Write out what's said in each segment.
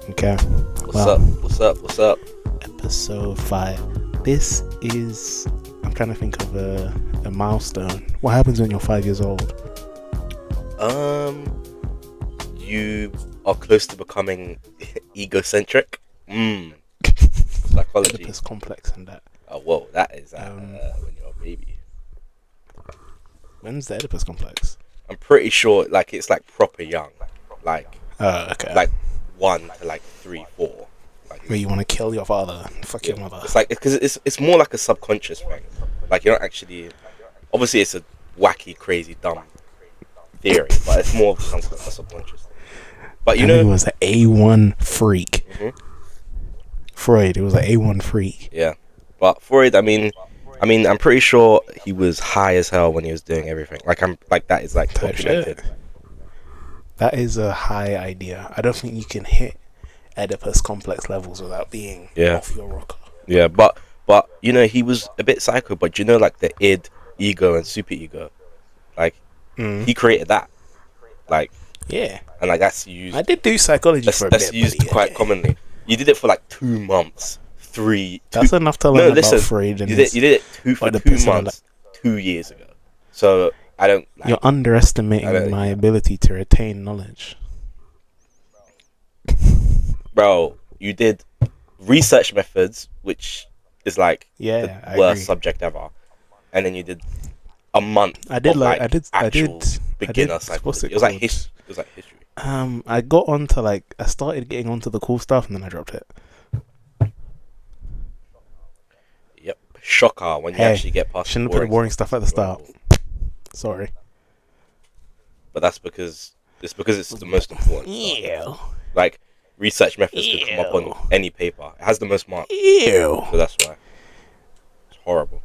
Okay. What's up? What's up? What's up? Episode 5. This is. I'm trying to think of a milestone. What happens when you're 5 years old? You are close to becoming egocentric. Psychology. Oedipus complex and that. Oh, whoa, that is when you're a baby. When's the Oedipus complex? I'm pretty sure, like, it's like proper young, like, Okay. like 1 to like 3, 4. Like, where you want to kill your father, fuck your mother. It's like because it's more like a subconscious thing. Like, you're not actually. Obviously, it's a wacky, crazy, dumb theory, but it's more of a subconscious thing. But you know, he was an A1 freak. Mm-hmm. Freud, it was an A1 freak. Yeah, but Freud, I mean, I'm pretty sure he was high as hell when he was doing everything. That is like documented. That is a high idea. I don't think you can hit Oedipus complex levels without being off your rocker. Yeah, but you know, he was a bit psycho. But you know, like the id, ego, and superego, like he created that. Like, yeah, and like that's used. I did do psychology for a bit. That's used quite commonly. You did it for like 2 months, 3. That's enough to learn about Freud. And you did it for 2 months, 2 years ago. So I don't. Like, you're underestimating my ability to retain knowledge. Bro, you did research methods, which is like the worst subject ever, and then you did a month. I did beginner psychology. It was like history. I got onto I started getting onto the cool stuff, and then I dropped it. Yep, shocker when you actually get past. Shouldn't have put the boring stuff at the start. Sorry, but that's because it's the most important. Yeah, like. Research methods could come up on any paper. It has the most marks. Ew. So that's why. It's horrible.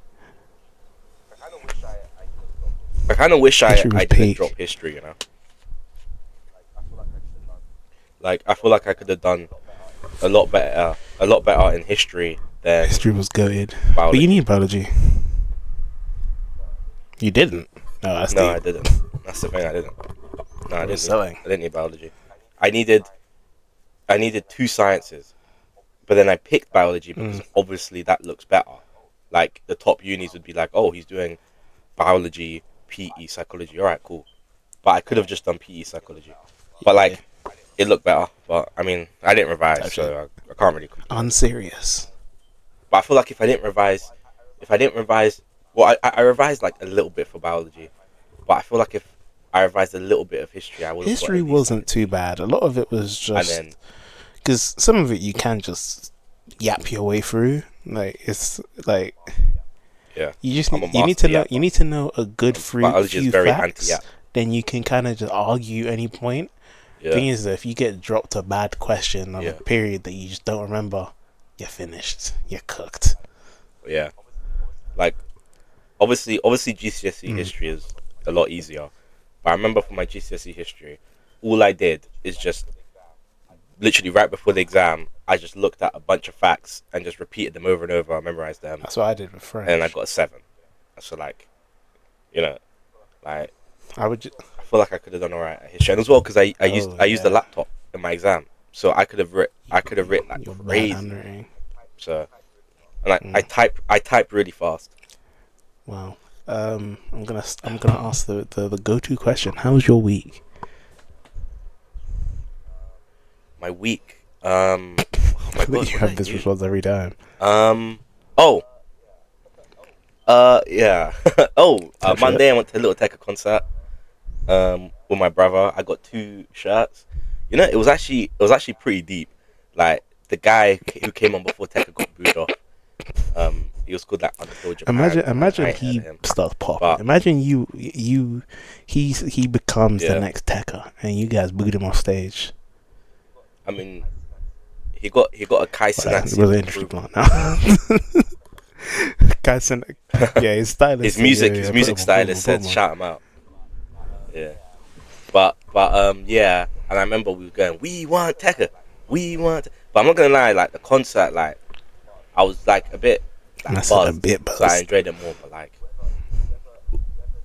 I kind of wish I didn't drop history, you know? Like, I feel like I could have done a lot better in history than... History was goated. Biology. But you need biology. You didn't? No, I didn't. That's the thing, I didn't. No, I didn't need biology. I needed 2 sciences, but then I picked biology because obviously that looks better. Like, the top unis would be like, oh, he's doing biology, PE, psychology. All right, cool. But I could have just done PE, psychology. But like, it looked better. But I mean, I didn't revise, so I can't really complain. Unserious. But I feel like if I didn't revise, well, I revised like a little bit for biology, but I feel like if I revised a little bit of history, I would. History wasn't too bad. A lot of it was just because some of it you can just yap your way through. Like, it's like, you just you need to know a good few facts. Then you can kind of just argue any point. Thing is that if you get dropped a bad question on a period that you just don't remember, you're finished. You're cooked. Yeah, like obviously GCSE history is a lot easier. But I remember for my GCSE history, all I did is just literally right before the exam, I just looked at a bunch of facts and just repeated them over and over. I memorized them. That's what I did with French. And I got a 7. So like, you know, like I feel like I could have done alright at history, and as well because I used the laptop in my exam, so I could have written like crazy. So, and I type really fast. Wow. I'm gonna ask the go-to question. How was your week? My week. Oh my God, you have this response every time. Yeah. Monday I went to a Little Tekka concert. With my brother. I got 2 shirts. You know, it was actually pretty deep. Like, the guy who came on before Tekka got booed off. He was called like Underfield Japan. Imagine he starts popping. Imagine he becomes the next Tekka, and you guys booed him off stage. I mean, he got a Kai Cenat. Really interesting plan now. Kai Cenat, his stylist. His music stylist said shout him out. Yeah, but yeah, and I remember we were going, we want Tekka, but I'm not gonna lie, like the concert, like I was like a bit buzzed, so I enjoyed it more. But like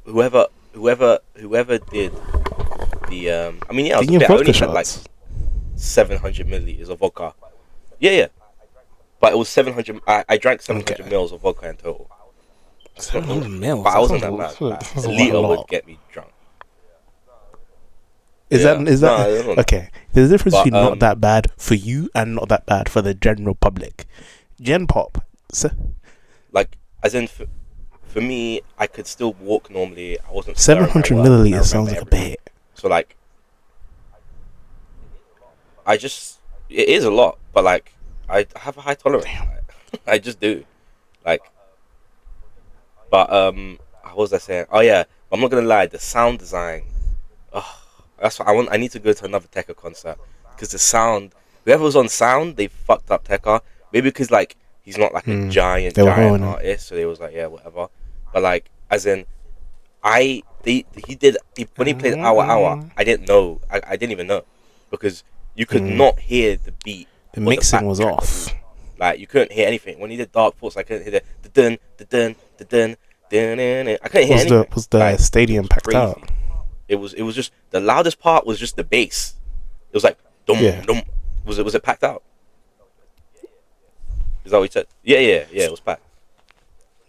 whoever did the I mean, yeah, I was a bit, I only had like 700 milliliters of vodka. Yeah. But it was 700. I drank 700 mils of vodka in total. 700 mils. But I wasn't that bad. Like, a liter would get me drunk. Is that okay? There's a difference between not that bad for you and not that bad for the general public. Gen pop, like as in for me, I could still walk normally. I wasn't. 700 milliliters sounds like a bit. So like, it is a lot, but like I have a high tolerance. I just do, like. But what was I saying? Oh yeah, I'm not gonna lie. The sound design. Oh, that's what I want. I need to go to another Tekka concert because the sound. Whoever was on sound, they fucked up Tekka. Maybe because like he's not like a giant artist, so they was like, yeah, whatever. But like, as in, when he played Hour, I didn't know. I didn't even know because you could not hear the beat. The mixing was off. Like you couldn't hear anything when he did Dark Thoughts. I couldn't hear the dun the dun the dun dun dun. I couldn't hear anything. Was the stadium packed out? It was just the loudest part was just the bass. It was like dum dum. Was it packed out? Is that what you said? Yeah. It was packed.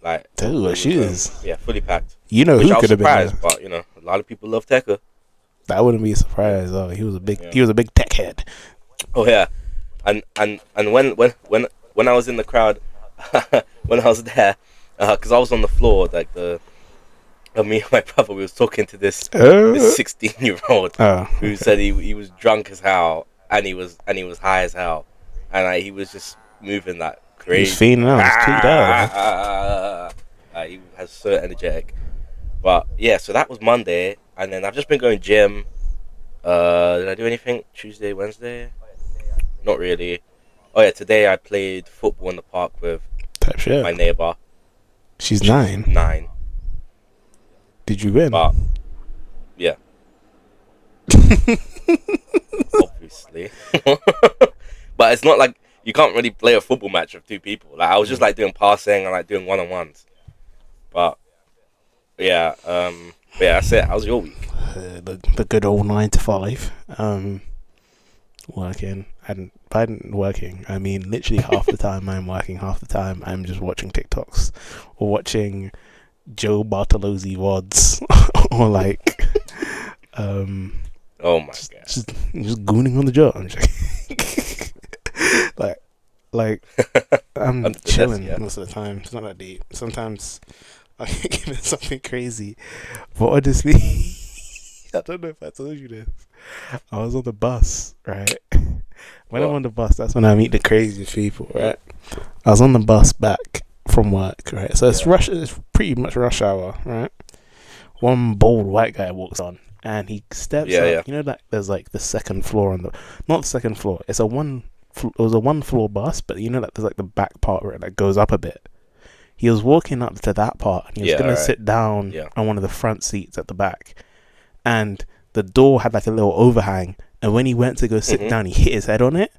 Like, dude, she is. Yeah, fully packed. You know who could have been there. But a lot of people love Tekka. That wouldn't be a surprise. Oh, he was a big tech head. Oh yeah, and when I was in the crowd, when I was there, because I was on the floor, like me and my brother, we was talking to this 16-year-old who said he was drunk as hell and he was high as hell, and he was just moving that crazy. He was feeling out. He's tweaked out. He was so energetic. But yeah, so that was Monday, and then I've just been going gym. Did I do anything Tuesday, Wednesday? Not really. Oh yeah, today I played football in the park with my neighbor. She's 9. 9. Did you win? But yeah. Obviously. But it's not like you can't really play a football match with 2 people. Like I was just like doing passing and like doing one-on-ones. But yeah, that's it. How's your week? The good old 9 to 5. Working. And by working, I mean literally half the time I'm working, half the time I'm just watching TikToks or watching Joe Bartolozzi VODs or like oh my god, just gooning on the job. I'm just like I'm chilling most of the time. It's not that deep. Sometimes I give it something crazy, but honestly, I don't know if I told you this. I was on the bus, right? When I'm on the bus, that's when I meet the craziest people, right? I was on the bus back from work, right? So it's pretty much rush hour, right? One bold white guy walks on and he steps up. You know that there's like the second floor not the second floor. It was a 1-floor bus, but you know that there's like the back part where it like goes up a bit. He was walking up to that part and he was gonna sit down on one of the front seats at the back, and the door had like a little overhang. And when he went to go sit down, he hit his head on it.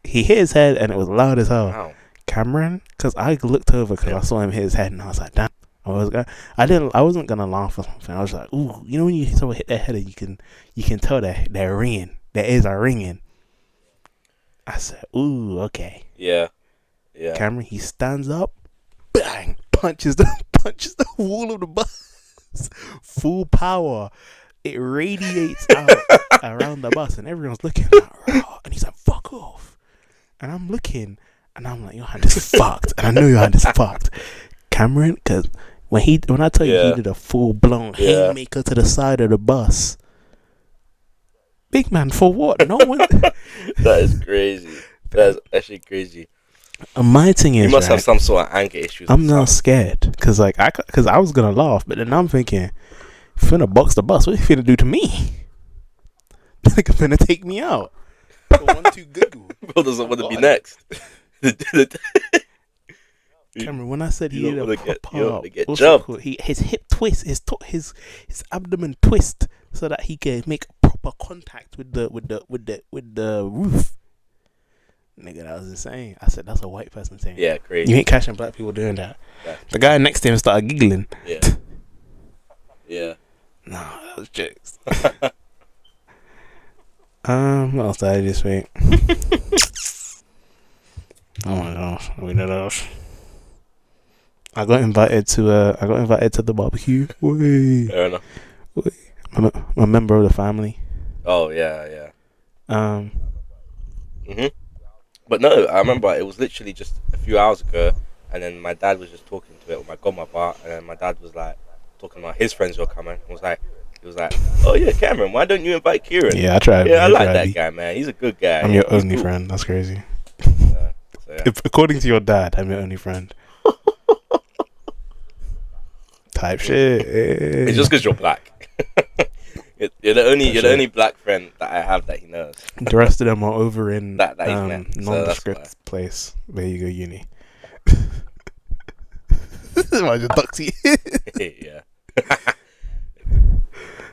He hit his head, and it was loud as hell. Wow. Cameron, because I looked over because I saw him hit his head, and I was like, "Damn!" I wasn't gonna laugh or something. I was like, "Ooh, you know when someone hit their head, and you can tell they're ringing. Their ears are ringing." I said, "Ooh, okay." Yeah. Cameron, he stands up, bang, punches the wall of the bus, full power. It radiates out around the bus, and everyone's looking like, and he's like, "Fuck off!" And I'm looking, and I'm like, "Your hand is fucked," and I know your hand is fucked, Cameron. Because when I tell you he did a full blown haymaker to the side of the bus, big man, for what? No one. That is crazy. That's actually crazy. My thing is, you must have some sort of anger issues. I'm not scared because I was gonna laugh, but then I'm thinking, finna box the bus. What you finna do to me? They're finna take me out. Bro doesn't want to be next. Cameron, when I said he did a proper, his hip twist, his abdomen twist, so that he can make proper contact with the roof. Nigga, that was insane. I said that's a white person thing. Yeah, crazy. You ain't catching black people doing that. Yeah. The guy next to him started giggling. Yeah. Nah, that was jokes. What else did I do this week? Oh my gosh, we did those. I got invited to the barbecue. Fair enough. I'm a member of the family. Oh yeah. But no, I remember it was literally just a few hours ago, and then my dad was just talking to it with my godmother, and then my dad was like talking about his friends who are coming. He was like, oh yeah, Cameron, why don't you invite Kieron? Yeah, I tried. Yeah, I like that guy, man. He's a good guy. I'm your only friend. That's crazy. Yeah. According to your dad, I'm your only friend. Type shit. It's just because you're black. You're the only black friend that I have that he knows. The rest of them are over in that nondescript place where you go uni. I just ducked you. Yeah.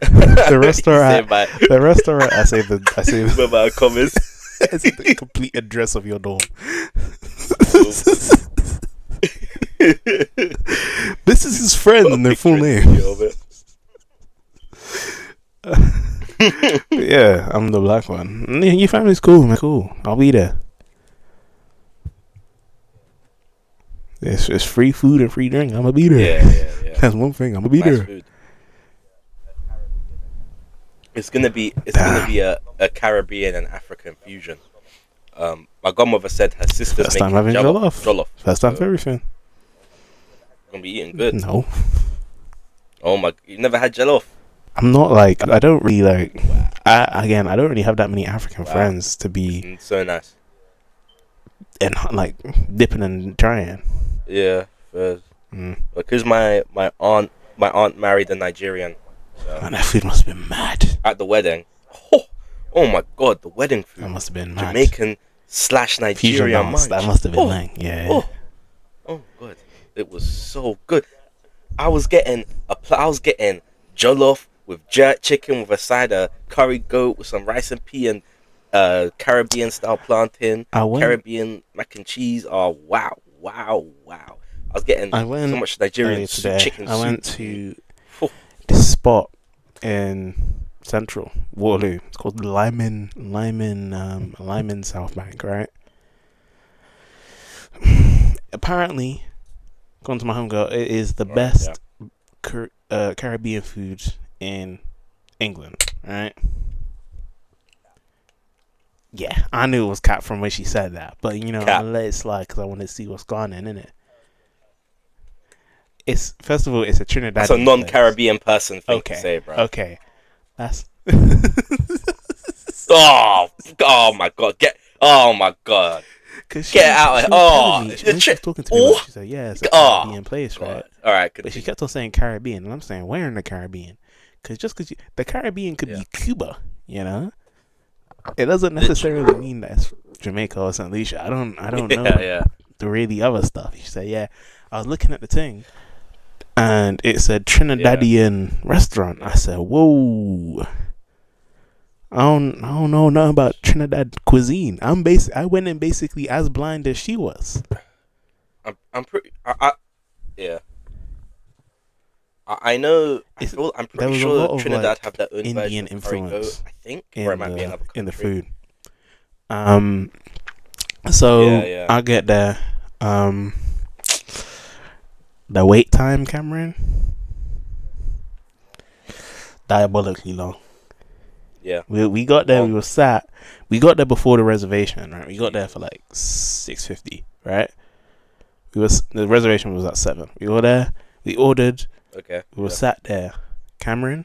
The restaurant. I say with my comments. I say the complete address of your dorm. This is his friend and their full name. Yeah, I'm the black one. Your family's cool, man. Cool. I'll be there. It's free food and free drink. I'm gonna be there. Yeah. That's one thing. I'm gonna be there. Food. It's gonna be a Caribbean and African fusion. My godmother said her sister's First time having jollof. First time for everything. Gonna be eating good. No. Oh my! You never had jollof? I'm not like. I don't really like. Wow. I don't really have that many African friends to be. So nice. And like dipping and trying. Yeah, because my aunt married a Nigerian. So. Man, that food must have been mad. At the wedding. Oh my god, the wedding food. That must have been mad. Jamaican/Nigerian. That must have been like, yeah. Oh god, it was so good. I was getting jollof with jerk chicken with a side of curry goat with some rice and pea and Caribbean style plantain, Caribbean mac and cheese. Oh wow. I was getting so much Nigerian chicken. I went to this spot in Central Waterloo. It's called Lyman South Bank, right? Apparently, according to my homegirl, it is the best Caribbean food in England, right? Yeah, I knew it was cap from when she said that, but I let it slide because I wanted to see what's going on in it. It's first of all, it's a Trinidadian. That's a non-Caribbean person thing to say, bro. Okay, that's. oh my god! Get out of here! When she was talking to me, she said, "Yeah, it's a Caribbean place, right?" All right, but she kept on saying Caribbean, and I'm saying, "Where in the Caribbean?" Because the Caribbean could be Cuba, It doesn't necessarily mean that's Jamaica or St. Lucia. I don't know the really other stuff. She said, "Yeah." I was looking at the thing, and it said Trinidadian restaurant. I said, "Whoa." I don't know nothing about Trinidad cuisine. I went in basically as blind as she was. I'm pretty. I know. I'm pretty sure Trinidad have their own Indian influence. I think, or it might be another country. In the food. So I get there. The wait time, Cameron, diabolically long. Yeah. We got there. We were sat. We got there before the reservation, right? We got there for like 6:50, right? The reservation was at 7. We were there. We ordered. Okay. We were sat there. Cameron.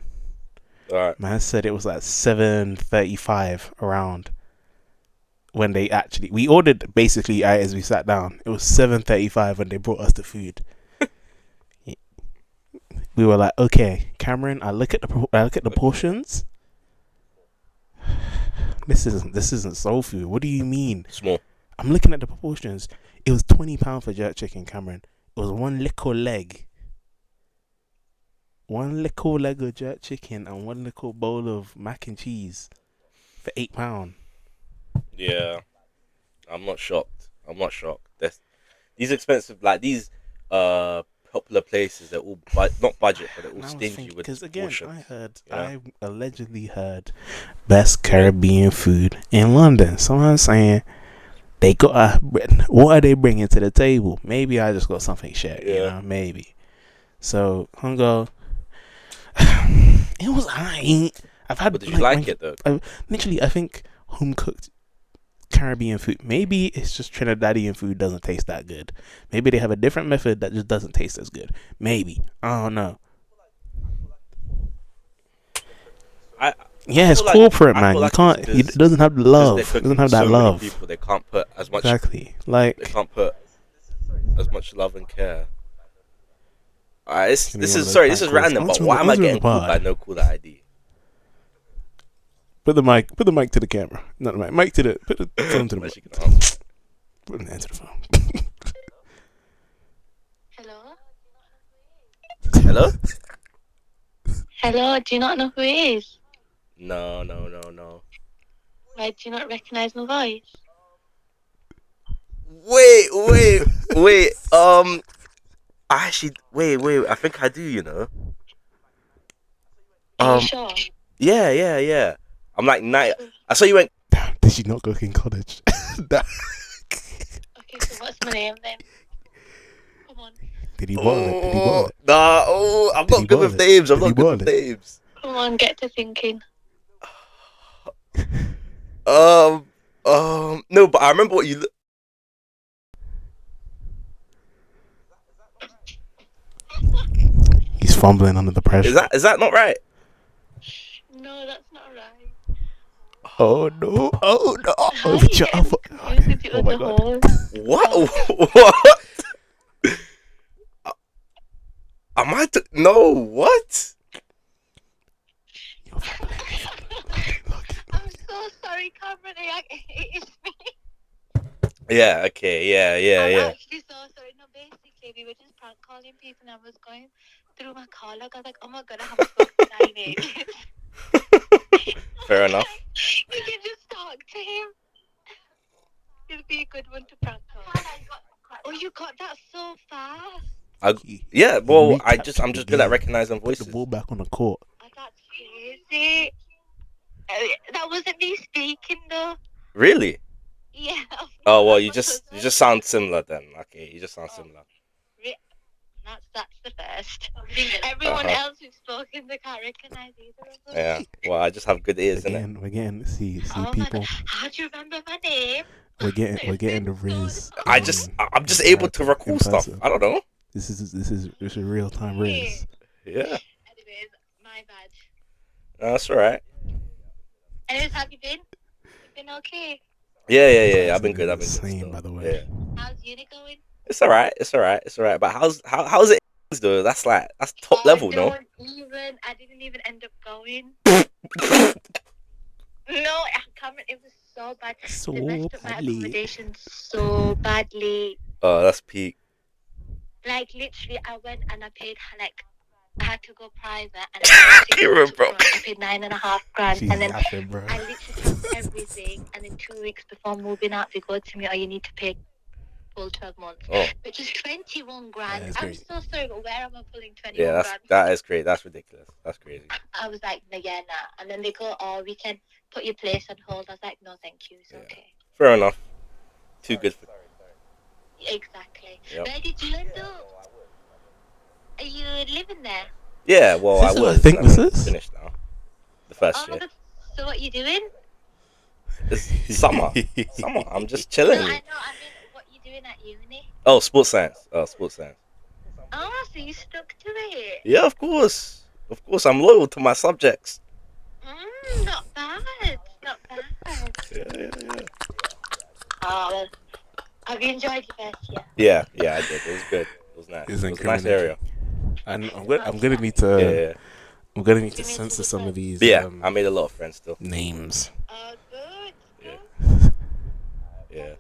All right. Man said it was like 7:35 around when we ordered basically as we sat down. It was 7:35 when they brought us the food. We were like, okay, Cameron. I look at the portions. This isn't soul food. What do you mean? Small. I'm looking at the proportions. It was £20 for jerk chicken, Cameron. It was one little leg. One little leg of jerk chicken and one little bowl of mac and cheese for £8. Yeah, I'm not shocked. These expensive, like these popular places, they're all not budget, but they're all stingy with because again, portions. I allegedly heard best Caribbean food in London. So I'm saying they got what are they bringing to the table? Maybe I just got something shit, you know, maybe. So I'm go. It was I've had. But did you like it though? I think home cooked Caribbean food. Maybe it's just Trinidadian food doesn't taste that good. Maybe they have a different method that just doesn't taste as good. Maybe, I don't know. It's corporate, man. You can't. It doesn't have the love. It doesn't have that love. People, they can't put as much. Exactly. Like they can't put as much love and care. This is random. But why am I getting called by no caller ID? Put the mic to the camera. Not the mic. Mic to the. Put the phone to the mic. Put an answer to the phone. Hello? Hello? Hello, do you not know who it is? No. Why do you not recognise my voice? Wait. Actually, wait. I think I do, you know. Are you sure? Yeah. I'm like, I saw you went. Damn, did you not go in college? Okay, so what's my name then? Come on. Did he bottle it? Nah, I'm not good with names. Come on, get to thinking. No, but I remember what you. He's fumbling under the pressure. Is that not right? No, that's not right. Oh no! Oh my god! What? Am I? No, what? I'm so sorry, Cameron. It's me. Yeah. Okay. Yeah. I'm actually so sorry. No, basically, we were just prank calling people, and I was going through my call log. I was like, oh my god, I haven't spoken to 9 ages. Fair enough. You can just talk to him. It'll be a good one to prank call. Oh, you got that so fast. I'm just good at recognizing voices. Put the ball back on the court. Oh, that's crazy. That wasn't me speaking though. Really? Yeah. Oh well, you just sound similar then. Okay, you just sound similar. That's the first. Everyone else who's spoken, they can't recognize either of them. Yeah. Well, I just have good ears, innit? We're getting see people. How do you remember my name? We're getting the riz. I'm just able to recall stuff. I don't know. This is real time riz. Yeah. Anyways, my bad. No, that's alright. Anyways, have you been? Been okay? Yeah. I've been good. Same, by the way. Yeah. How's uni going? It's alright. But how's it though? That's top level, no? I didn't even end up going. No, I can't. It was so bad. They messed up my accommodation so badly. Oh, that's peak. Like literally, I went and I paid I had to go private and I paid $9,500 and then I literally took everything and in 2 weeks before moving out they go to me, oh, you need to pay full 12 months, which is $21,000. I'm so sorry, but where am I pulling 21 grand? Yeah, that is crazy. That's ridiculous. That's crazy. I was like, nah. And then they go, oh, we can put your place on hold. I was like, no, thank you. It's okay. Fair enough. Too good for. Exactly. Yep. Where did you end up? Are you living there? Yeah, well, I was. I think this is finished now. The first year. So what are you doing? It's summer. I'm just chilling. No, I know. I mean, what are you doing at uni? Oh, sports science. Oh, so you stuck to it? Yeah, of course. I'm loyal to my subjects. Not bad. Yeah. Oh, well, have you enjoyed your first year? Yeah, I did. It was good. It was nice. It was a nice area. I'm gonna need to. I'm gonna need to censor some of these. Yeah, I made a lot of friends still. Names. Oh, good. Yeah.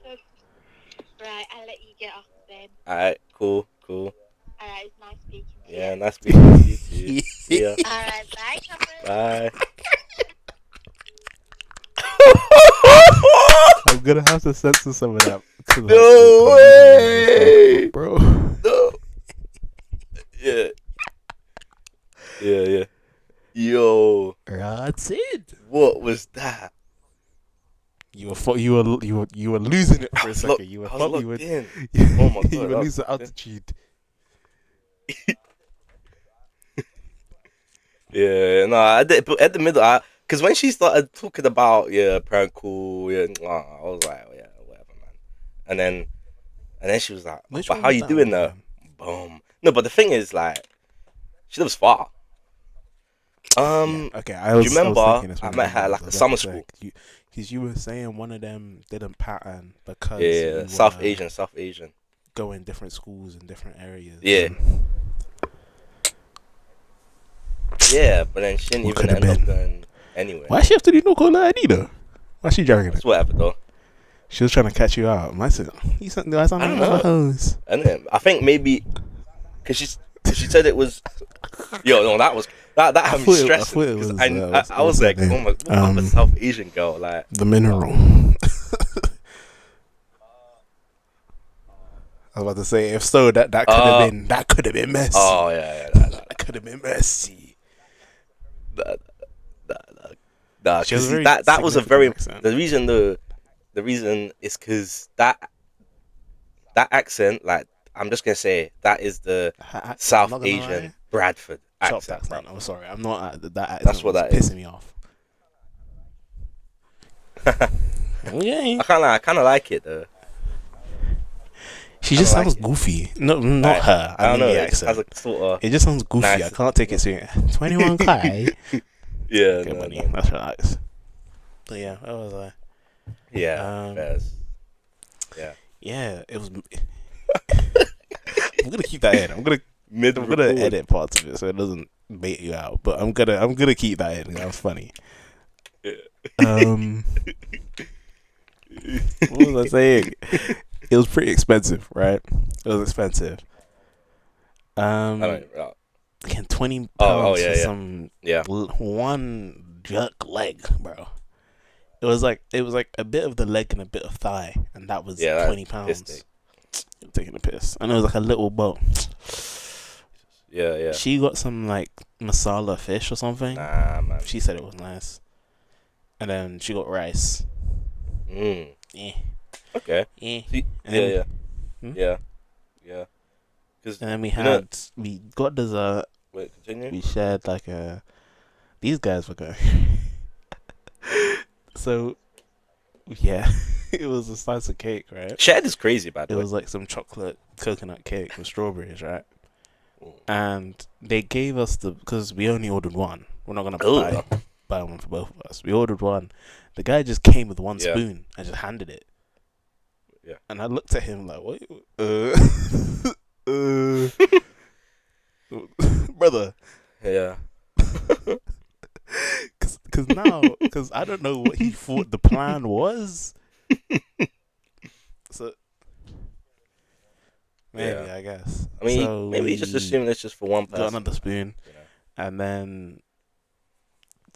Right, I'll let you get off then. Alright, cool. Alright, it's nice speaking to you. Yeah, nice speaking to you too. See ya. Alright, bye, Cameron. Bye. I'm gonna have to censor some of that. No way! Bro. No. Yeah. Yeah. Yo. That's it. What was that? You were losing it for a second. I was locked in. Oh my god! You were losing altitude. Yeah, no, I did. But at the middle, because when she started talking about prank call, I was like, yeah, whatever, man. And then she was like, but how you doing there? Boom. No, but the thing is, like, she lives far. Okay, do you remember I met her like a summer school? Because you were saying one of them didn't pattern because South Asian, go in different schools in different areas. Yeah. Yeah, but then she didn't even end up going anywhere. Why she have to do no caller ID though? Why she jarring it? Whatever though. She was trying to catch you out. I said, "You sound like a hose." And then I think maybe because she said it was. Yo, no, that had me stressing. I was like, oh my, what about the South Asian girl? Like the mineral. I was about to say, if so, that could have been messy. Oh yeah, that could have been messy. That was a very accent. The reason is because that accent, like, I'm just gonna say that is the South Asian Bradford accent. I'm sorry, I'm not that accent. That's what that pissing is. Me off. Yeah, I kind of like it though. She just sounds goofy. No, not her. I don't know. It just has a sort of. It just sounds goofy. Nice. I can't take it serious. 21 Kai. Yeah, good money. That's relaxed. But yeah, what was I? Yeah, yeah. It was. I'm gonna keep that in. I'm gonna edit parts of it so it doesn't bait you out. But I'm gonna keep that in. That was funny. What was I saying? It was pretty expensive, right? It was expensive. Again, £20 for some one jerk leg, bro. It was like a bit of the leg and a bit of thigh, and that was £20. Taking a piss, and it was like a little boat. Yeah. She got some like masala fish or something. Nah, man. She said it was nice, and then she got rice. Yeah. Okay. Yeah. Yeah. And then we got dessert. Wait, continue. We shared like these guys were going. So, yeah, it was a slice of cake, right? Shared is crazy, by the way. It was like some chocolate coconut cake with strawberries, right? And they gave us because we only ordered one. We're not gonna buy one for both of us. We ordered one. The guy just came with one spoon and just handed it. Yeah. And I looked at him like, what? Brother. Yeah. Because I don't know what he thought the plan was. So maybe I guess. I mean, maybe he's just assuming it's just for one person. Got another spoon, and then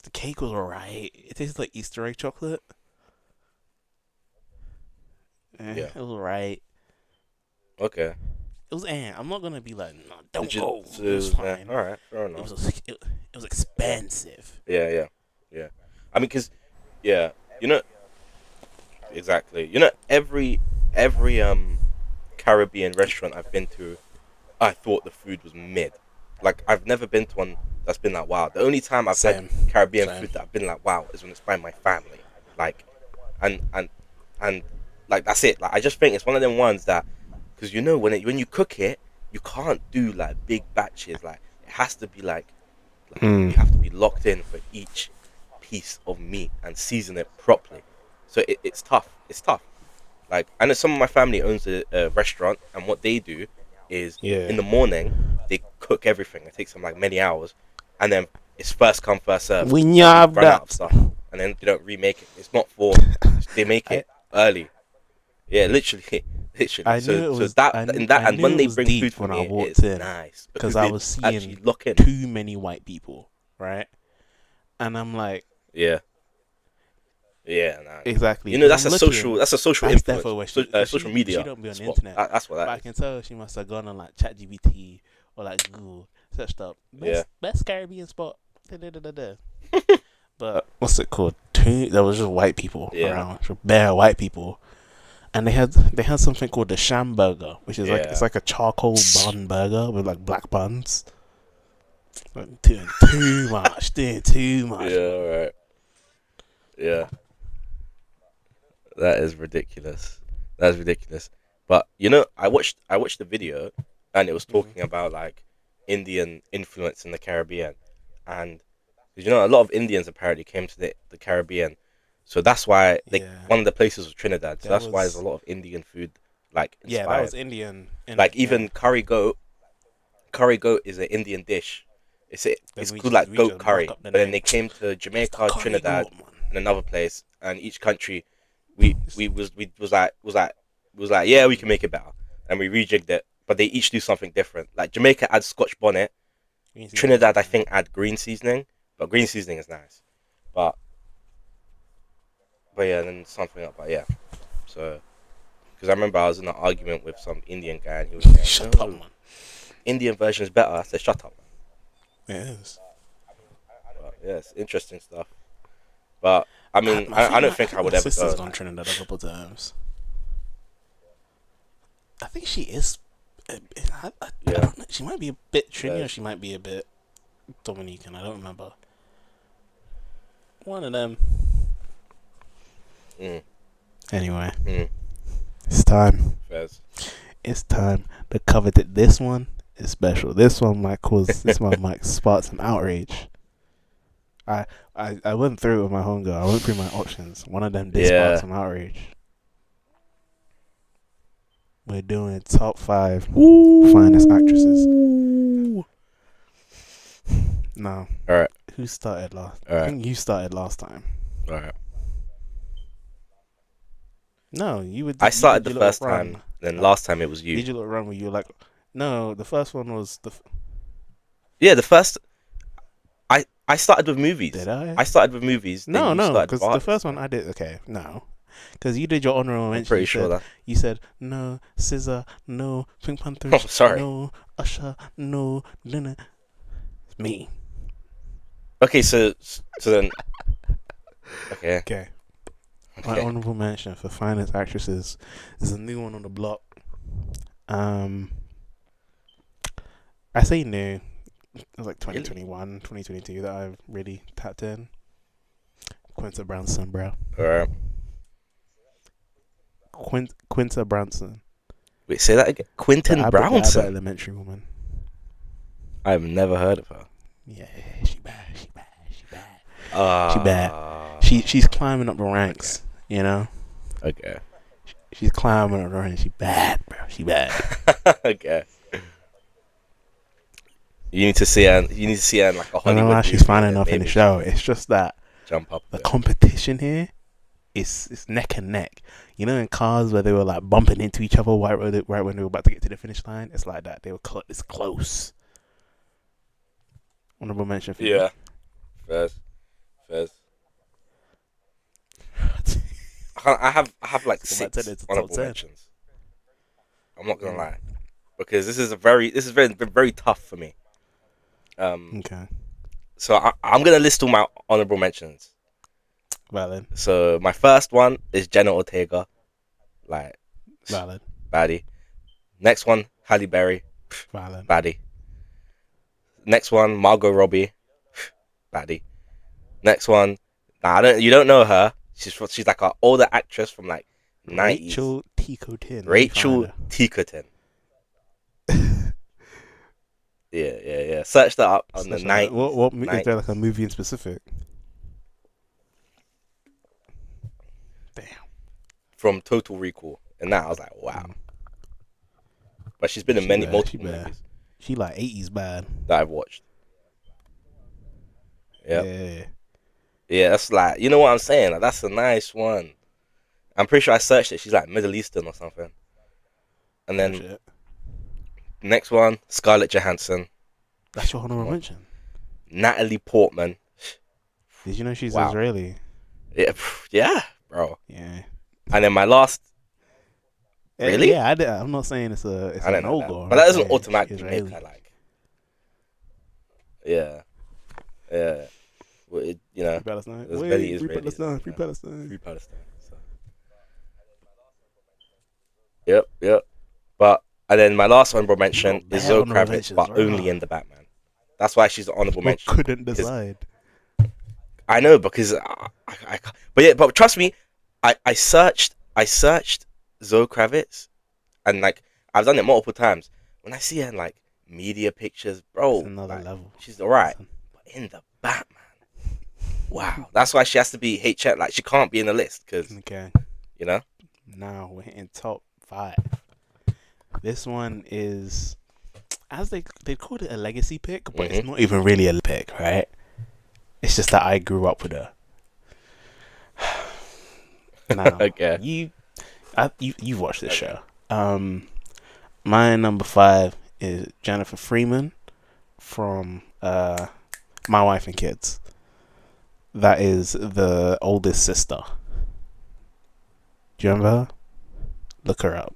the cake was alright. It tasted like Easter egg chocolate. It was alright. Okay. It was. I'm not gonna be like, no, don't go. It was fine. All right, fair enough. It was expensive. Yeah. I mean, cause exactly. Every Caribbean restaurant I've been to, I thought the food was mid. Like, I've never been to one that's been like, wow. The only time I've had Caribbean food that I've been like, wow, is when it's by my family. Like, and like, that's it. Like, I just think it's one of them ones that, because when you cook it, you can't do like big batches. Like, it has to be like you have to be locked in for each piece of meat and season it properly. So it's tough. It's tough. Like, I know some of my family owns a restaurant, and what they do is in the morning they cook everything. It takes them like many hours, and then it's first come first serve. When you have run that out of stuff, and then they don't remake it. It's not for they make it early. Yeah, literally. I so, knew it was that and when they bring food for when me, I walked it's in, nice because I was seeing too many white people, right? And I'm like, nah. Exactly. That's a social influence. Social media. She don't be on the internet. That's what that is. I can tell she must have gone on like ChatGPT or like Google searched up best Caribbean spot. But what's it called? There was just white people around, just bare white people, and they had something called the sham burger, which is it's like a charcoal bun burger with like black buns. Like, doing too much. Yeah, right. Yeah, that is ridiculous. That's ridiculous. But I watched the video, and it was talking about like Indian influence in the Caribbean, and a lot of Indians apparently came to the Caribbean, so that's why one of the places was Trinidad. So that's why there's a lot of Indian food like inspired. Yeah, that was Indian. Like even curry goat. Curry goat is an Indian dish. It's called like goat curry. But then they came to Jamaica, Trinidad, and another place, and each country, we was like, yeah, we can make it better, and we rejigged it. But they each do something different. Like Jamaica adds Scotch bonnet, Trinidad I think add green seasoning, but green seasoning is nice. But yeah, then something up. But yeah, so because I remember I was in an argument with some Indian guy, and he was saying, "Shut up, man. Indian version is better." I said, "Shut up, man." It is. But yeah, it's interesting stuff. But I mean, I don't think I would ever go. Sister's gone Trinidad a couple times. I think she is. I don't know. She might be a bit Trini, or she might be a bit Dominican. I don't remember. One of them. Anyway, it's time. Fez. It's time to cover that. This one is special. This one might spark some outrage. I went through it with my homegirl. I went through my options. One of them did spark some outrage. We're doing top 5 finest actresses. No. Alright. Who started last? I think you started last time. Alright. No, you would. I started the first time. Then last time it was you. Did you look run where you were like? No, the first one was the. Yeah, the first. I started with movies. Did I? I started with movies. No, because the first one I did. Okay, no, because you did your honorable mention. I'm pretty sure that you said no SZA, no Pink Panther. Oh, sorry. No Usher, no Luna. It's me. Okay, so then. Okay. My honorable mention for finest actresses is a new one on the block. I say new. It was like 2021, 2022 that I've really tapped in. Quinta Brunson, bro. Alright. Quinta Brunson. Wait, say that again. Quinton Brownson. The Elementary woman. I've never heard of her. Yeah, she bad. She bad. She's climbing up the ranks. Okay. You know. Okay. She's climbing up the ranks. She bad, bro. She bad. Okay. You need to see her. You need to see her in like a Hollywood. I don't know why she's fine enough in the show. It's just that jump up. The competition here is neck and neck. You know, in cars where they were like bumping into each other right when they were about to get to the finish line. It's like that. They were it's close. Honorable mention for you. Yeah. Fez. I have like 6 honorable mentions. I'm not gonna lie, because this is very tough for me. Okay. So I'm gonna list all my honorable mentions. Valid. So my first one is Jenna Ortega, like valid. Baddie. Next one, Halle Berry. Valid. Baddie. Next one, Margot Robbie. Baddie. Next one, you don't know her. She's like an older actress from like 90s. Rachel Ticotin. Rachel Ticotin. Yeah. Search that up on the 90s. What is there like a movie in specific? Damn. From Total Recall, and that I was like, wow. But she's been in multiple movies. She like 80s bad that I've watched. Yep. Yeah, that's like, you know what I'm saying? Like, that's a nice one. I'm pretty sure I searched it. She's like Middle Eastern or something. And then next one, Scarlett Johansson. That's your honorable mention. Natalie Portman. Did you know she's Israeli? Yeah, bro. Yeah. And then my last. Really? Yeah, I'm not saying it's a no-go. But that doesn't automatically make her like Yeah. Well, it, you know, Free Palestine. there's Wait, many free Israelis. Palestine. Free Palestine. Free Palestine. So. Yep. But and then my last honorable mention is Zoe Kravitz, but only in the Batman. That's why she's an honorable mention. Couldn't decide. I know because but trust me, I searched Zoe Kravitz, and like I've done it multiple times. When I see her in like media pictures, bro, it's another like, level. She's alright, but in the Batman, wow, that's why she has to be HM. Like she can't be in the list because you know. Now we're in top 5. This one is, as they called it, a legacy pick, but it's not even really a pick, right? It's just that I grew up with her. Now, okay. You watched this show. My number 5 is Jennifer Freeman from My Wife and Kids. That is the oldest sister. Do you remember her? Look her up.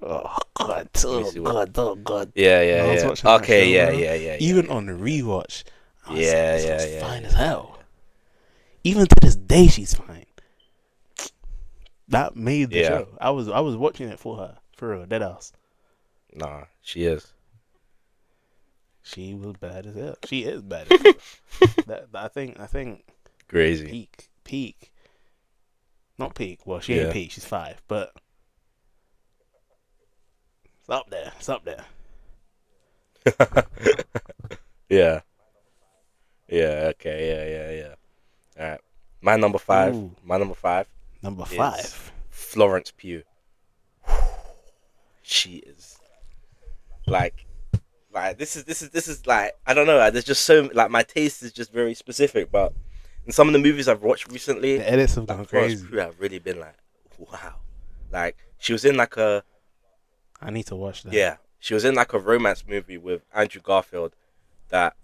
Oh god! Oh god! Yeah. Okay, yeah. Even on the rewatch, yeah, fine as hell. Even to this day, she's fine. That made the show. I was watching it for her, for real, deadass. Nah, she is. She was bad as hell. She is bad as hell. I think. Crazy. Peak. Not peak. Well, she ain't peak. She's 5, but it's up there. Yeah. Okay. Yeah. All right. My number 5. Ooh. Number 5. Florence Pugh. She is like this is like I don't know. There's just so like my taste is just very specific, but in some of the movies I've watched recently, the edits have gone crazy. Florence Pugh have really been like, wow. Like she was in like a. I need to watch that. Yeah, she was in like a romance movie with Andrew Garfield that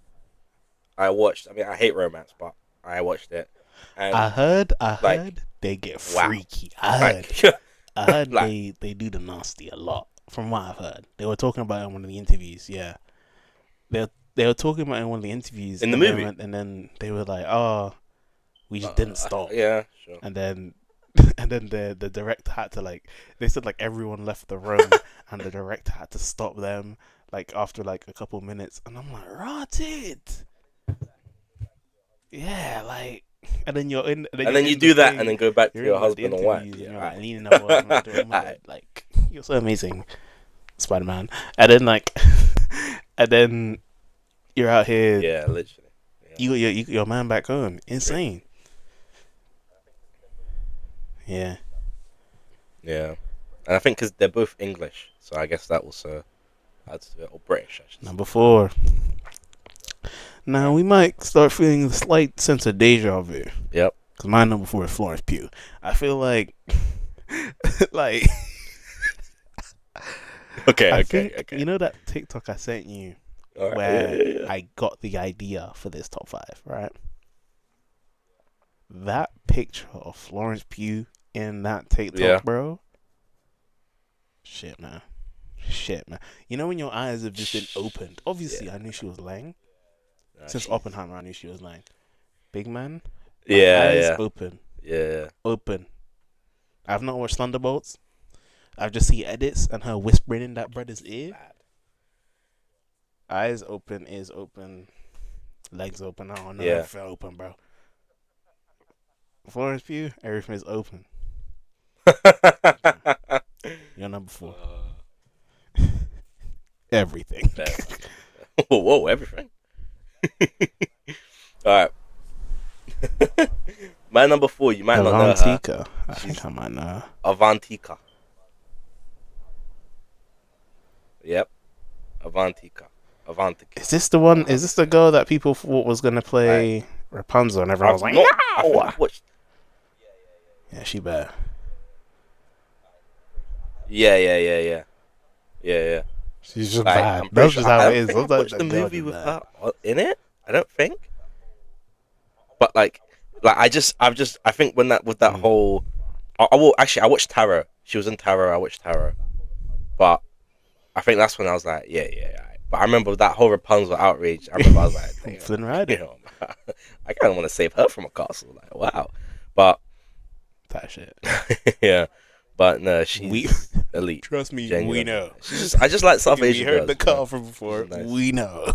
I watched. I mean, I hate romance, but I watched it. And I heard they get freaky. I heard they do the nasty a lot. From what I've heard, they were talking about it in one of the interviews. Yeah, they were talking about it in one of the interviews in the movie, and then they were like, "Oh, we just didn't stop." Yeah, sure. And then the director had to they said everyone left the room and the director had to stop them after a couple minutes, and I'm like, rotted. Yeah, and then you're in, and then you do that, and then go back to your husband and wife. Yeah, right. Leaning over, doing you're so amazing, Spider-Man. And then and then you're out here. Yeah, literally. Yeah. You got your man back home. Insane. Yeah. Yeah, and I think because they're both English, so I guess that also adds to it, or British. Number 4. Now we might start feeling a slight sense of deja vu. Yep. Because my number 4 is Florence Pugh. I feel like. Okay. You know that TikTok I sent you where I got the idea for this top 5, right? That picture of Florence Pugh in that TikTok, bro. Shit, man. You know when your eyes have just been opened? Obviously, I knew she was lying. Since Oppenheimer, I knew she was lying. Big man. Eyes open. Yeah. Open. I've not watched Thunderbolts. I've just seen edits and her whispering in that brother's ear. Eyes open, ears open, legs open. I don't know. Everything open, bro. Florence Pugh, everything is open. You're number 4. Everything. Whoa, everything. All right. My number 4, you might not know her. I think I might know her. Avantika. Yep. Avantika. Is this the one? Is this the girl that people thought was gonna play Rapunzel, and everyone was like, "No!" Yeah, she bad. Yeah. She's just bad. That's just how it is. I watched the movie with her in it. I don't think. But I think when that with that whole, I watched Tarot. She was in Tarot. I watched Tarot, but I think that's when I was like, yeah. But I remember that whole Rapunzel outrage. I remember I was like, Flynn Rider. You know, I kind of want to save her from a castle. Like, wow. But that shit. Yeah. But no, she's elite. Trust me, genuinely. we know. I just like South Asian girls. We heard the call from before. Nice. We know.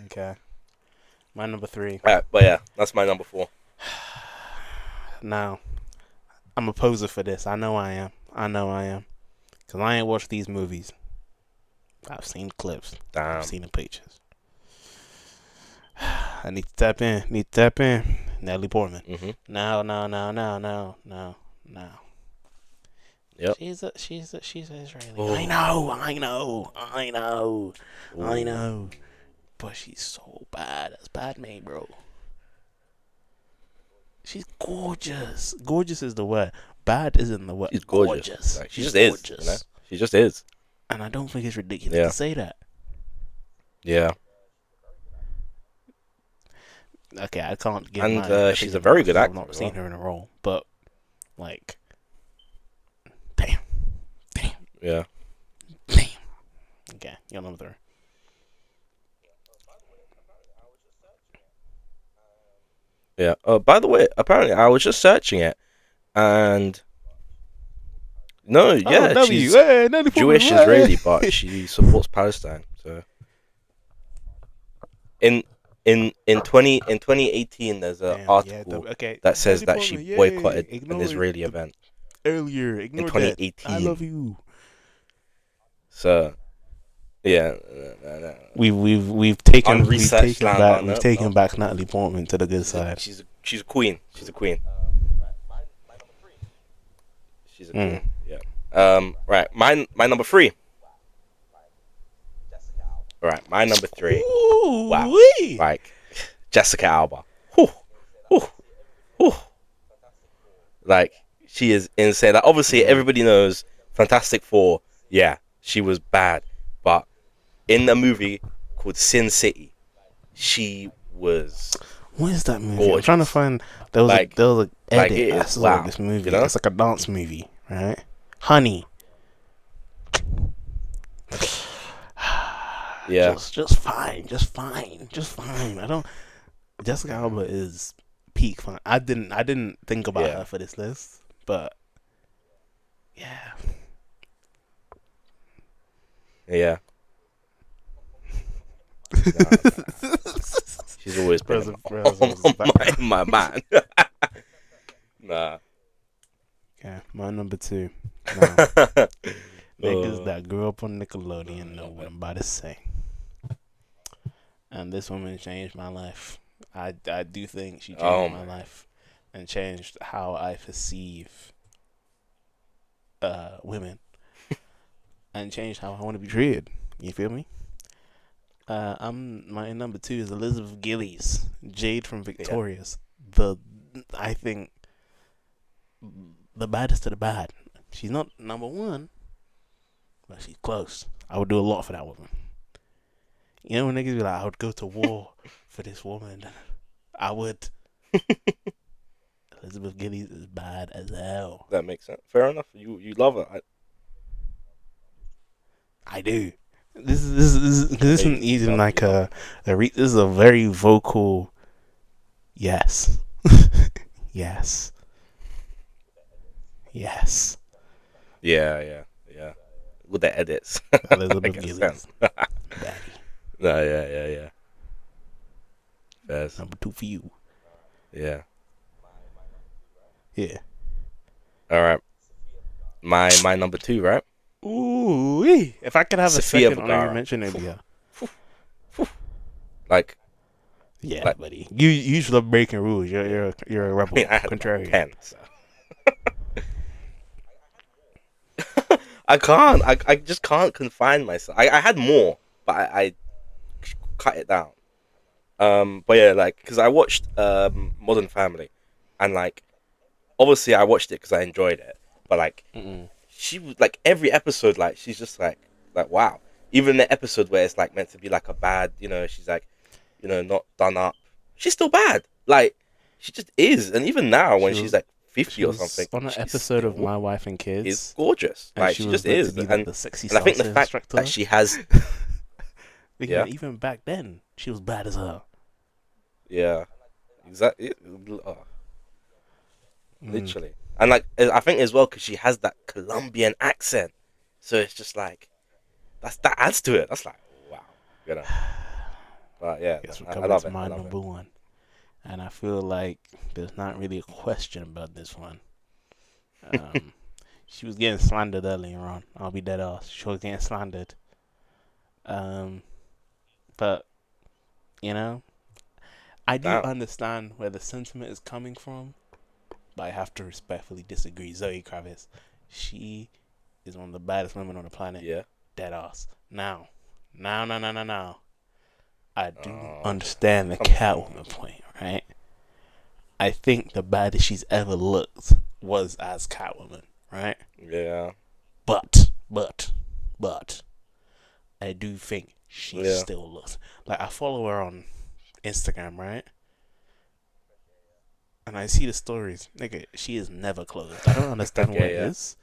Okay. My number 3. Alright, but yeah, that's my number 4. Now, I'm a poser for this. I know I am. Because I ain't watched these movies. I've seen clips. Damn. I've seen the pictures. I need to tap in. Natalie Portman. Mm-hmm. No. Yep. She's Israeli. Oh. I know. But she's so bad. That's bad, mate, bro. She's gorgeous. Gorgeous is the word. Bad isn't the word. She's gorgeous. Like, she just gorgeous. Is. You know? She just is. And I don't think it's ridiculous to say that. Yeah. Okay, I can't give. And she's a very good actor. I've not seen her in a role, but like, damn. Yeah. Damn. Okay, you're number 3. Yeah. Oh, by the way, apparently I was just searching it, and she's Jewish Israeli, but she supports Palestine. So in 2018, there's an article that says that she boycotted an Israeli event earlier. In 2018. That. I love you. So yeah, we've taken back Natalie Portman to the good side. She's a queen. She's a queen. Yeah. Right. My number 3. Right. My number 3. Ooh, wow. Wee. Like Jessica Alba. Whew. Like she is insane. Like obviously everybody knows Fantastic Four. Yeah, she was bad, but in the movie called Sin City, she was. What is that movie? Gorgeous. I'm trying to find. There was an edit. I saw wow, this movie. You know? It's like a dance movie, right? Honey. Yeah. Just fine. I don't. Jessica Alba is peak fine. I didn't think about her for this list, but yeah. Yeah. She's always been my man. Nah. Okay, my number 2. Niggas that grew up on Nickelodeon know what I'm about to say. And this woman changed my life. I do think she changed my life and changed how I perceive women and changed how I want to be treated. You feel me? My number 2 is Elizabeth Gillies, Jade from Victorious. I think the baddest of the bad. She's not number 1, but she's close. I would do a lot for that woman. You know when niggas be like, I would go to war for this woman. I would. Elizabeth Gillies is bad as hell. That makes sense. Fair enough. You love her. I do. This isn't even like this is a very vocal yes. Yes. Yeah. With the edits. Elizabeth Gillies. No, yeah. Fairs. Number 2 for you. Yeah. Yeah. All right. My number 2, right? Ooh, if I could have Sofia a second honorable mention, it'd be like, buddy. You usually love breaking rules. You're a rebel. I mean, I had contrarian. 10, so. I just can't confine myself. I had more, but I cut it down. But yeah, like, because I watched Modern Family, and like, obviously I watched it because I enjoyed it, but like, she was like every episode, like she's just like wow. Even the episode where it's like meant to be like a bad, she's like, not done up. She's still bad. Like she just is, and even now when she's like 50 or something. On an episode of My Wife and Kids. Is gorgeous. Like, she just is. And the sexy I think the fact instructor. that she has... Yeah. Even back then, she was bad as hell. Yeah. Exactly. Literally. And, like, I think as well, because she has that Colombian accent. So it's just like... That adds to it. That's like, wow. You know? But, yeah. I love it. My number one. And I feel like there's not really a question about this one. She was getting slandered earlier on. I'll be dead ass. She was getting slandered. But, you know, I do understand where the sentiment is coming from, but I have to respectfully disagree. Zoe Kravitz, she is one of the baddest women on the planet. Yeah. Dead ass. Now. I do understand the Catwoman point, right? I think the baddest she's ever looked was as Catwoman, right? Yeah. But, I do think she still looks... Like, I follow her on Instagram, right? And I see the stories. Nigga, she is never clothed. I don't understand what it is.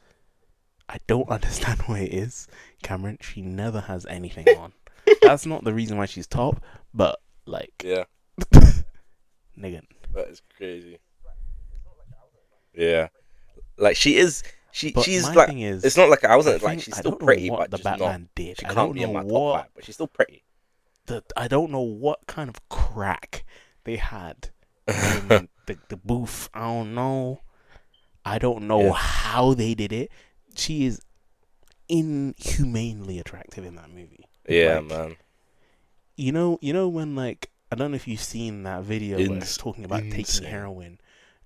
I don't understand what it is. Cameron, she never has anything on. That's not the reason why she's top, but, like... Yeah. Nigga. That is crazy. Yeah. Like, she is... She's like... Thing is, it's not like... I wasn't like... She's still pretty, but the Batman did. She can't be in my top 5, but she's still pretty. I don't know what kind of crack they had in the booth. I don't know how they did it. She is inhumanely attractive in that movie. Yeah, like, man. You know when, like, I don't know if you've seen that video where it's talking about taking heroin,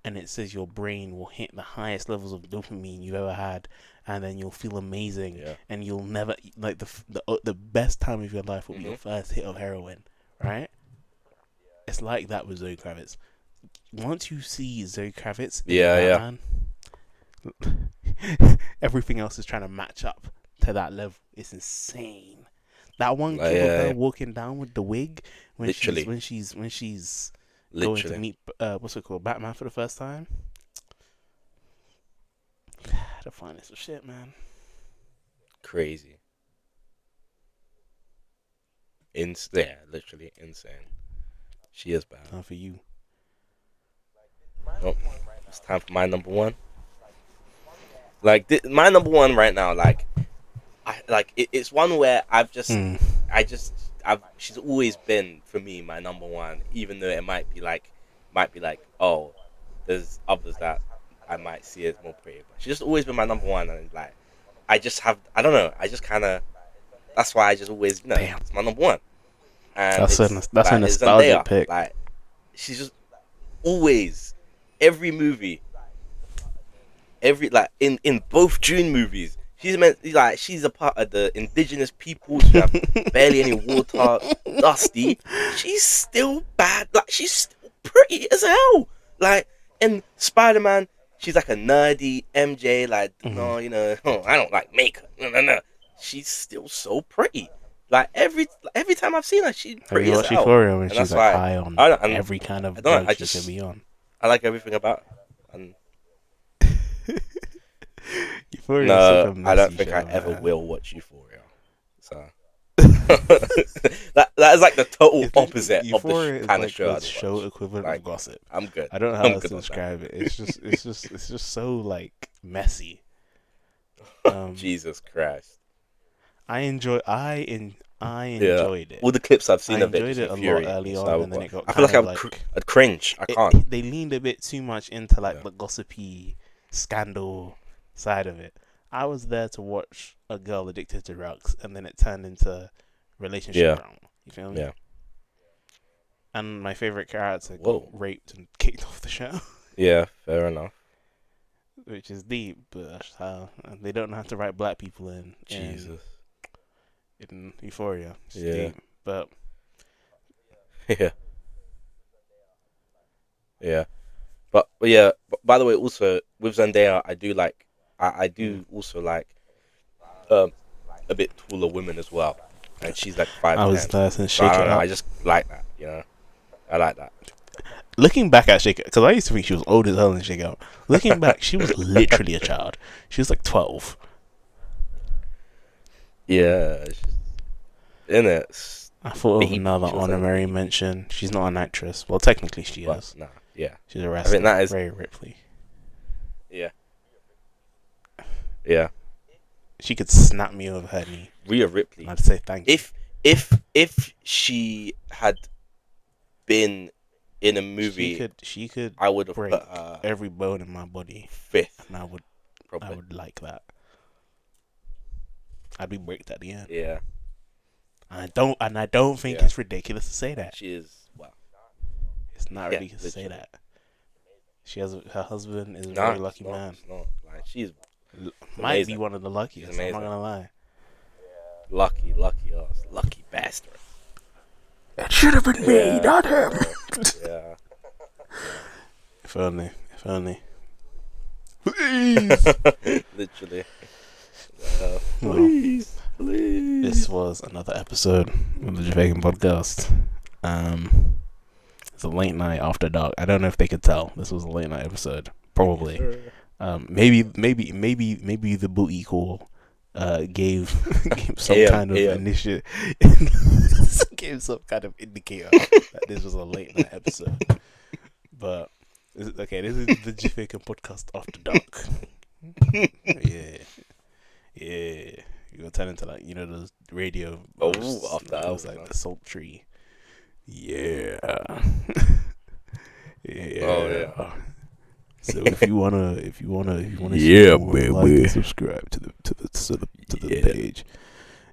and it says your brain will hit the highest levels of dopamine you've ever had, and then you'll feel amazing, and you'll never, like, the best time of your life will be your first hit of heroin, right? It's like that with Zoe Kravitz. Once you see Zoe Kravitz, Batman, everything else is trying to match up to that level. It's insane. That one kid of her walking down with the wig when she's going to meet what's it called, Batman for the first time. The finest of shit, man. Crazy. Literally insane. She is bad. Time for you. Oh, it's time for my number one. Like my number one right now, it's one where she's always been for me my number one, even though it might be like, oh, there's others that I might see as more pretty, but she's just always been my number one, and like, that's why I just always, it's my number one. And that's a nostalgic pick. Like, she's just always, every movie, in both June movies, she's a part of the indigenous peoples who have barely any water, dusty. She's still bad. Like, she's still pretty as hell. Like, in Spider-Man, she's like a nerdy MJ. Like, no, I don't like makeup. No. She's still so pretty. Like, every time I've seen her, she's pretty as hell. Euphoria when she's like high on every kind of drug she can be on. I like everything about her. And Euphoria. No, I don't think I ever will watch Euphoria. So that is like the total opposite of the kind of show. The show equivalent of Gossip. I'm good. I don't know how to describe it. It's just so like messy. Jesus Christ. I enjoyed it. All the clips I've seen I of it enjoyed it a lot early on, and then it got I feel like I'd cringe. I can't. They leaned a bit too much into like the gossipy scandal side of it. I was there to watch a girl addicted to drugs, and then it turned into relationship drama. You feel me? Yeah. And my favorite character got raped and kicked off the show. Yeah, fair enough. Which is deep, but that's how they don't know how to write black people in. Jesus. In Euphoria. It's deep, but yeah. But yeah. By the way, also with Zendaya, I do like. I do also like a bit taller women as well, and she's like 5'10". I was there since Shake It Up. I just like that, I like that. looking back at Shakeout, because I used to think she was old as hell in Shakeout. Looking back, she was literally a child. She was like 12. Yeah, in it. I thought of another honorary mention. She's not an actress. Well, technically she is. Nah, yeah. She's a wrestler. I think that is Rhea Ripley. Yeah. Yeah. She could snap me over her knee. Rhea Ripley. I'd say thank you. If she had been in a movie, she could. I would have break put her every bone in my body. 5th, and I would like that. I'd be bricked at the end. Yeah. I don't think it's ridiculous to say that. She is. Wow. It's not ridiculous to say that. Her husband is a very lucky man. It's not. Like, she's might amazing. be one of the luckiest. I'm not gonna lie. Lucky bastard. It should have been me, not him. Yeah. If only. Please. Literally. Please. This was another episode of the Jafaican podcast. It's a late night after dark. I don't know if they could tell. This was a late night episode. Probably. Maybe the booty call gave some kind of initiative. Gave some kind of indicator that this was a late night episode. But this is the Jafaican podcast after dark. Yeah. You were turning to those radio. After it was like the sultry. Yeah. Yeah. Oh yeah. So if you wanna yeah, baby, like and subscribe to the page,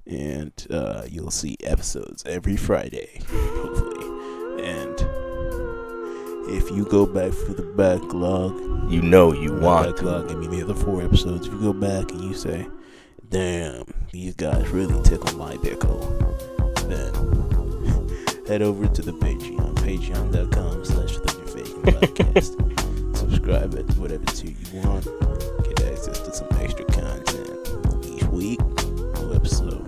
and you'll see episodes every Friday, hopefully. And if you go back through the backlog, you want backlog. I mean, the other 4 episodes. If you go back and you say, "Damn, these guys really tickle my pickle," then head over to the Patreon, patreon.com/thejafaicanpodcast. Subscribe at whatever tier you want. Get access to some extra content each week. New episode.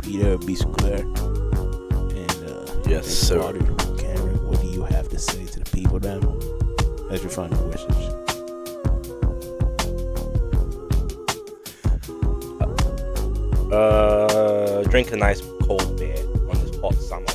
Be there, be square. And yes, sir. Kieron, what do you have to say to the people then? As your final wishes. Drink a nice cold beer on this hot summer